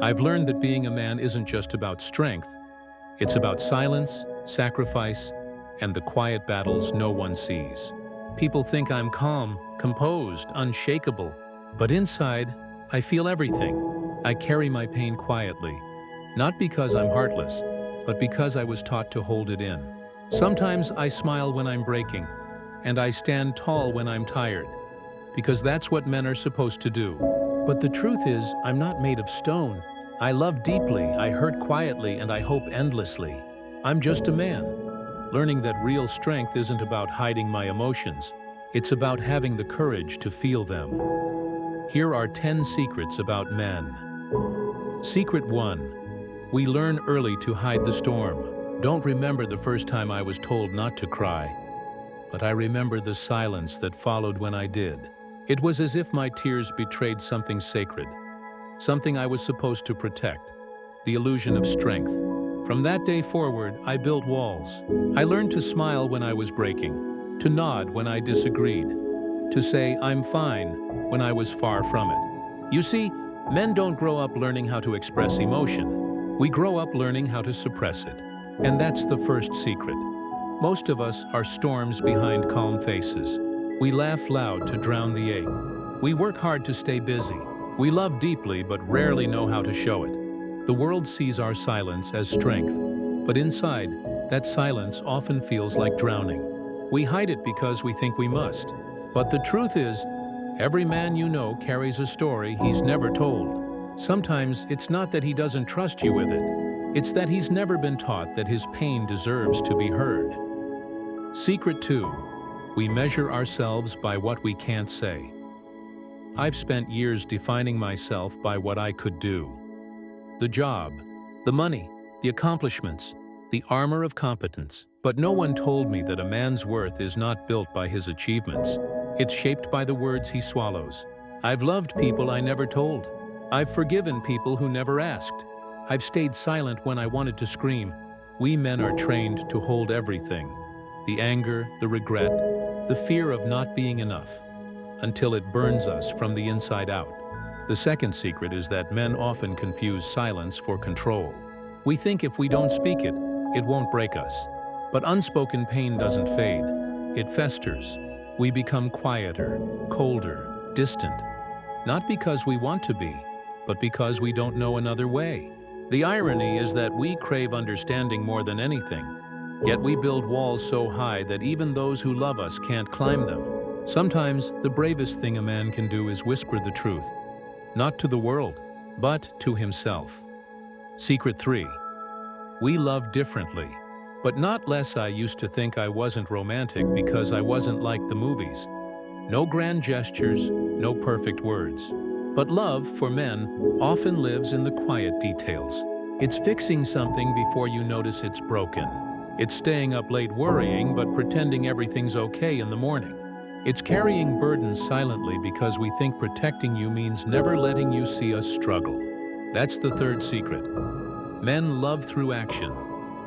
I've learned that being a man isn't just about strength. It's about silence, sacrifice, and the quiet battles no one sees. People think I'm calm, composed, unshakable. But inside, I feel everything. I carry my pain quietly. Not because I'm heartless, but because I was taught to hold it in. Sometimes I smile when I'm breaking, and I stand tall when I'm tired, because that's what men are supposed to do. But the truth is, I'm not made of stone. I love deeply, I hurt quietly, and I hope endlessly. I'm just a man, learning that real strength isn't about hiding my emotions. It's about having the courage to feel them. Here are 10 secrets about men. Secret 1. We learn early to hide the storm. Don't remember the first time I was told not to cry, but I remember the silence that followed when I did. It was as if my tears betrayed something sacred, something I was supposed to protect, the illusion of strength. From that day forward, I built walls. I learned to smile when I was breaking, to nod when I disagreed, to say I'm fine when I was far from it. You see, men don't grow up learning how to express emotion. We grow up learning how to suppress it. And that's the first secret. Most of us are storms behind calm faces. We laugh loud to drown the ache. We work hard to stay busy. We love deeply but rarely know how to show it. The world sees our silence as strength, but inside, that silence often feels like drowning. We hide it because we think we must. But the truth is, every man you know carries a story he's never told. Sometimes it's not that he doesn't trust you with it. It's that he's never been taught that his pain deserves to be heard. Secret 2. We measure ourselves by what we can't say. I've spent years defining myself by what I could do. The job, the money, the accomplishments, the armor of competence. But no one told me that a man's worth is not built by his achievements. It's shaped by the words he swallows. I've loved people I never told. I've forgiven people who never asked. I've stayed silent when I wanted to scream. We men are trained to hold everything. The anger, the regret, the fear of not being enough, until it burns us from the inside out. The second secret is that men often confuse silence for control. We think if we don't speak it, it won't break us. But unspoken pain doesn't fade. It festers. We become quieter, colder, distant. Not because we want to be, but because we don't know another way. The irony is that we crave understanding more than anything. Yet we build walls so high that even those who love us can't climb them. Sometimes the bravest thing a man can do is whisper the truth, not to the world, but to himself. Secret 3. We love differently, but not less. I used to think I wasn't romantic because I wasn't like the movies. No grand gestures, no perfect words. But love, for men, often lives in the quiet details. It's fixing something before you notice it's broken. It's staying up late worrying but pretending everything's okay in the morning. It's carrying burdens silently because we think protecting you means never letting you see us struggle. That's the third secret. Men love through action,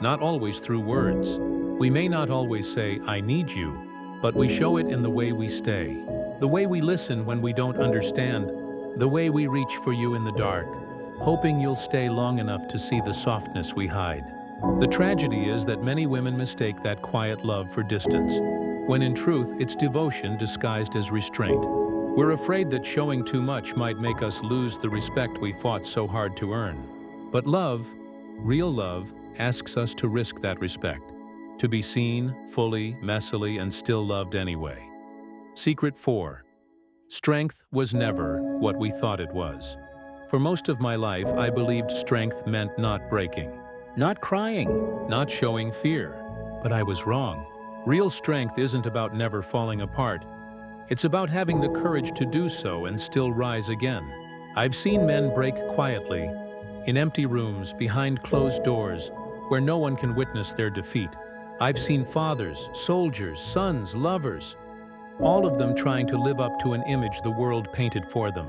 not always through words. We may not always say, "I need you," but we show it in the way we stay, the way we listen when we don't understand, the way we reach for you in the dark, hoping you'll stay long enough to see the softness we hide. The tragedy is that many women mistake that quiet love for distance, when in truth it's devotion disguised as restraint. We're afraid that showing too much might make us lose the respect we fought so hard to earn. But love, real love, asks us to risk that respect, to be seen, fully, messily, and still loved anyway. Secret 4. Strength was never what we thought it was. For most of my life, I believed strength meant not breaking. Not crying, not showing fear. But I was wrong. Real strength isn't about never falling apart. It's about having the courage to do so and still rise again. I've seen men break quietly, in empty rooms, behind closed doors, where no one can witness their defeat. I've seen fathers, soldiers, sons, lovers, all of them trying to live up to an image the world painted for them.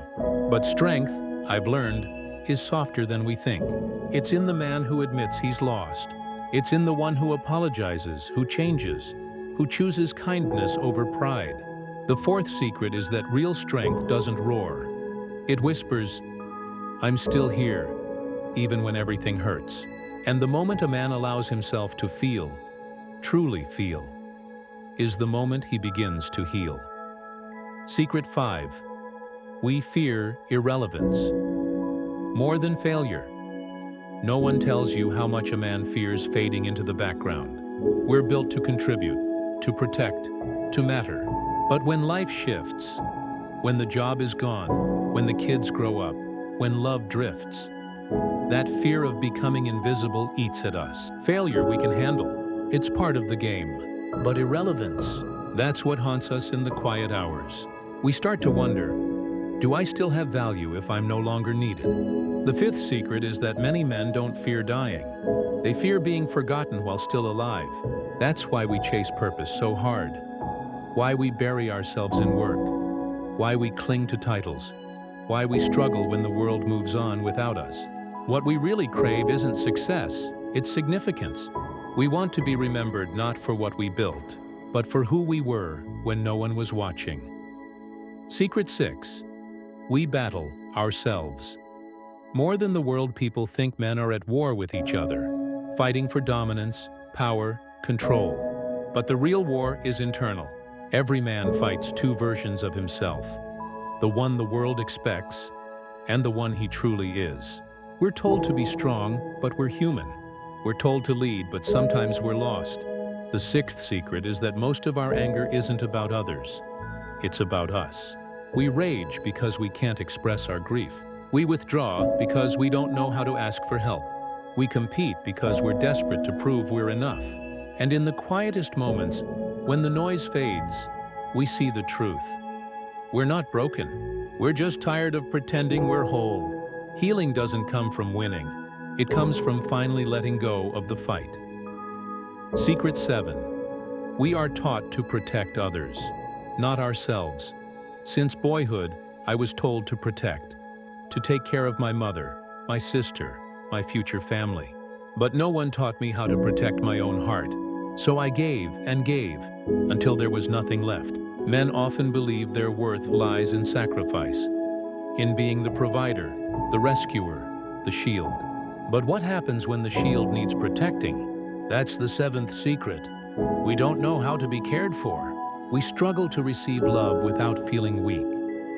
But strength, I've learned, is softer than we think. It's in the man who admits he's lost. It's in the one who apologizes, who changes, who chooses kindness over pride. The fourth secret is that real strength doesn't roar. It whispers, "I'm still here. even when everything hurts. And the moment a man allows himself to feel, truly feel, is the moment he begins to heal. Secret 5. We fear irrelevance. More than failure. No one tells you how much a man fears fading into the background. We're built to contribute, to protect, to matter. But when life shifts, when the job is gone, when the kids grow up, when love drifts, that fear of becoming invisible eats at us. Failure we can handle. It's part of the game. But irrelevance, that's what haunts us in the quiet hours. We start to wonder, do I still have value if I'm no longer needed? The 5th secret is that many men don't fear dying. They fear being forgotten while still alive. That's why we chase purpose so hard. Why we bury ourselves in work. Why we cling to titles. Why we struggle when the world moves on without us. What we really crave isn't success, it's significance. We want to be remembered not for what we built, but for who we were when no one was watching. Secret 6. We battle ourselves. More than the world, people think men are at war with each other, fighting for dominance, power, control. But the real war is internal. Every man fights 2 versions of himself, the one the world expects and the one he truly is. We're told to be strong, but we're human. We're told to lead, but sometimes we're lost. The 6th secret is that most of our anger isn't about others. It's about us. We rage because we can't express our grief. We withdraw because we don't know how to ask for help. We compete because we're desperate to prove we're enough. And in the quietest moments, when the noise fades, we see the truth. We're not broken. We're just tired of pretending we're whole. Healing doesn't come from winning. It comes from finally letting go of the fight. Secret 7. We are taught to protect others, not ourselves. Since boyhood, I was told to protect, to take care of my mother, my sister, my future family. But no one taught me how to protect my own heart. So I gave and gave, until there was nothing left. Men often believe their worth lies in sacrifice, in being the provider, the rescuer, the shield. But what happens when the shield needs protecting? That's the 7th secret. We don't know how to be cared for. We struggle to receive love without feeling weak.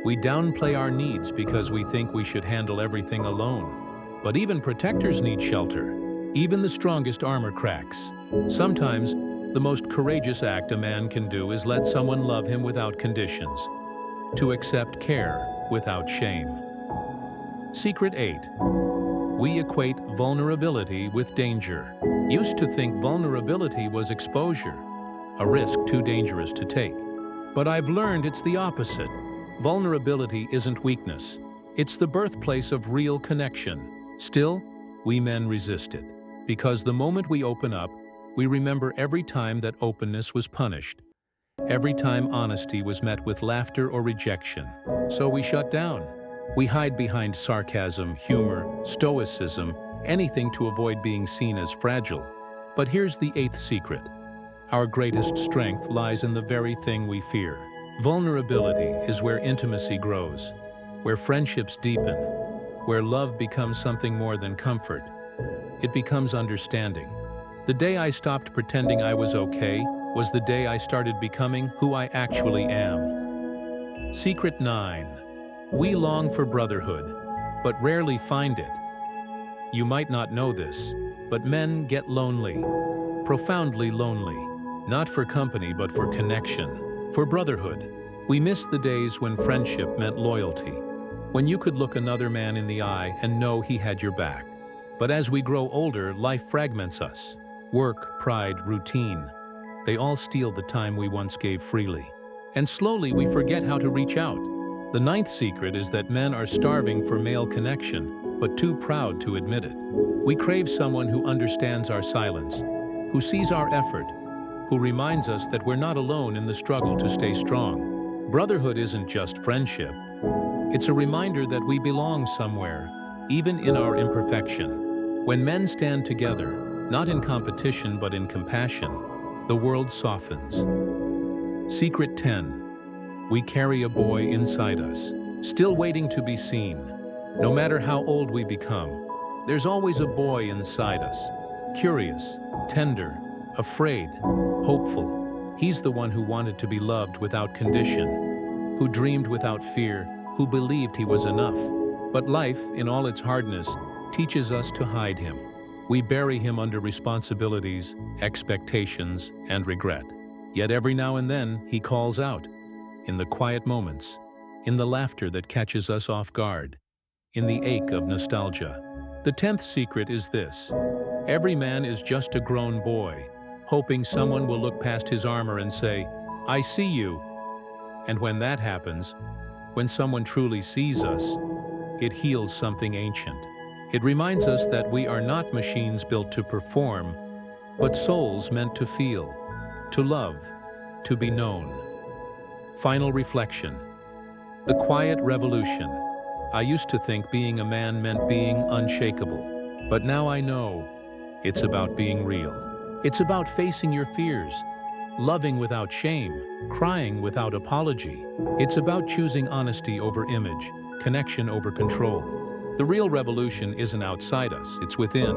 We downplay our needs because we think we should handle everything alone. But even protectors need shelter. Even the strongest armor cracks. Sometimes, the most courageous act a man can do is let someone love him without conditions, to accept care without shame. Secret 8. We equate vulnerability with danger. Used to think vulnerability was exposure, a risk too dangerous to take. But I've learned it's the opposite. Vulnerability isn't weakness. It's the birthplace of real connection. Still, we men resist it, because the moment we open up, we remember every time that openness was punished, every time honesty was met with laughter or rejection. So we shut down. We hide behind sarcasm, humor, stoicism, anything to avoid being seen as fragile. But here's the 8th secret. Our greatest strength lies in the very thing we fear. Vulnerability is where intimacy grows, where friendships deepen, where love becomes something more than comfort. It becomes understanding. The day I stopped pretending I was okay was the day I started becoming who I actually am. Secret 9. We long for brotherhood, but rarely find it. You might not know this, but men get lonely, profoundly lonely. Not for company, but for connection, for brotherhood. We miss the days when friendship meant loyalty, when you could look another man in the eye and know he had your back. But as we grow older, life fragments us. Work, pride, routine. They all steal the time we once gave freely. And slowly we forget how to reach out. The 9th secret is that men are starving for male connection, but too proud to admit it. We crave someone who understands our silence, who sees our effort, who reminds us that we're not alone in the struggle to stay strong. Brotherhood isn't just friendship. It's a reminder that we belong somewhere, even in our imperfection. When men stand together, not in competition but in compassion, the world softens. Secret 10. We carry a boy inside us, still waiting to be seen. No matter how old we become, There's always a boy inside us, curious, tender, afraid, hopeful. He's the one who wanted to be loved without condition, who dreamed without fear, who believed he was enough. But life, in all its hardness, teaches us to hide him. We bury him under responsibilities, expectations, and regret. Yet every now and then, he calls out, in the quiet moments, in the laughter that catches us off guard, in the ache of nostalgia. The 10th secret is this: every man is just a grown boy, hoping someone will look past his armor and say, "I see you." And when that happens, when someone truly sees us, it heals something ancient. It reminds us that we are not machines built to perform, but souls meant to feel, to love, to be known. Final reflection. The quiet revolution. I used to think being a man meant being unshakable, but now I know it's about being real. It's about facing your fears, loving without shame, crying without apology. It's about choosing honesty over image, connection over control. The real revolution isn't outside us, it's within.